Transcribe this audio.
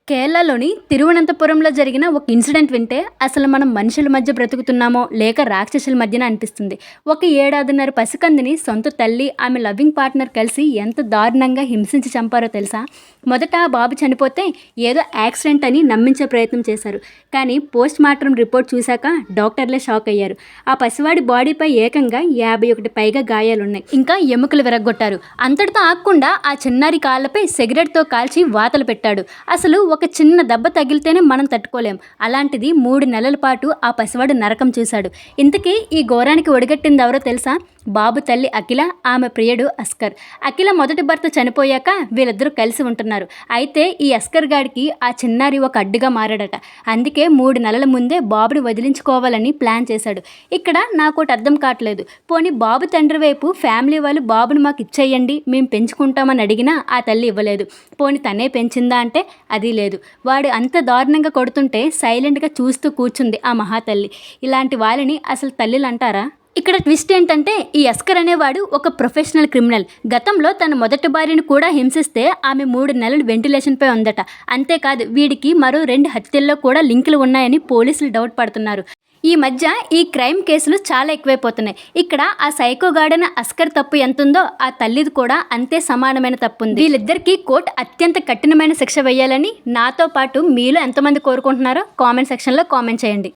కేరళలోని తిరువనంతపురంలో జరిగిన ఒక ఇన్సిడెంట్ వింటే అసలు మనం మనుషుల మధ్య బ్రతుకుతున్నామో లేక రాక్షసుల మధ్యన అనిపిస్తుంది. ఒక ఏడాదిన్నర పసికందుని సొంత తల్లి, ఆమె లవ్వింగ్ పార్ట్నర్ కలిసి ఎంత దారుణంగా హింసించి చంపారో తెలుసా? మొదట ఆ బాబు చనిపోతే ఏదో యాక్సిడెంట్ అని నమ్మించే ప్రయత్నం చేశారు. కానీ పోస్ట్ మార్టం రిపోర్ట్ చూశాక డాక్టర్లే షాక్ అయ్యారు. ఆ పసివాడి బాడీపై ఏకంగా 51 పైగా గాయాలున్నాయి. ఇంకా ఎముకలు విరగ్గొట్టారు. అంతటితో ఆగకుండా ఆ చిన్నారి కాళ్ళపై సిగరెట్తో కాల్చి వాతలు పెట్టాడు. అసలు ఒక చిన్న దెబ్బ తగిలితేనే మనం తట్టుకోలేం. అలాంటిది 3 నెలల పాటు ఆ పసివాడు నరకం చూశాడు. ఇంతకీ ఈ ఘోరానికి ఒడిగట్టింది ఎవరో తెలుసా? బాబు తల్లి అఖిల, ఆమె ప్రియుడు అస్కర్. అఖిల మొదటి భర్త చనిపోయాక వీళ్ళిద్దరూ కలిసి ఉంటున్నారు. అయితే ఈ అస్కర్ గాడికి ఆ చిన్నారి ఒక అడ్డుగా మారాడట. అందుకే 3 నెలల ముందే బాబుని వదిలించుకోవాలని ప్లాన్ చేశాడు. ఇక్కడ నాకోటి అర్థం కావట్లేదు. పోనీ బాబు తండ్రి వైపు ఫ్యామిలీ వాళ్ళు బాబుని మాకు ఇచ్చేయండి, మేము పెంచుకుంటామని అడిగినా ఆ తల్లి ఇవ్వలేదు. పోనీ తనే పెంచిందా అంటే అది లేదు. వాడు అంత దారుణంగా కొడుతుంటే సైలెంట్గా చూస్తూ కూర్చుంది ఆ మహాతల్లి. ఇలాంటి వాళ్ళని అసలు తల్లిలు అంటారా? ఇక్కడ ట్విస్ట్ ఏంటంటే ఈ అస్కర్ అనేవాడు ఒక ప్రొఫెషనల్ క్రిమినల్. గతంలో తన మొదటి భార్యను కూడా హింసిస్తే ఆమె 3 నెలలు వెంటిలేషన్పై ఉందట. అంతేకాదు వీడికి మరో 2 హత్యల్లో కూడా లింకులు ఉన్నాయని పోలీసులు డౌట్ పడుతున్నారు. ఈ మధ్య ఈ క్రైమ్ కేసులు చాలా ఎక్కువైపోతున్నాయి. ఇక్కడ ఆ సైకోగాడైన అస్కర్ తప్పు ఎంతుందో ఆ తల్లిది కూడా అంతే సమానమైన తప్పు ఉంది. వీళ్ళిద్దరికీ కోర్టు అత్యంత కఠినమైన శిక్ష వేయాలని నాతో పాటు మీలో ఎంతమంది కోరుకుంటున్నారో కామెంట్ సెక్షన్లో కామెంట్ చేయండి.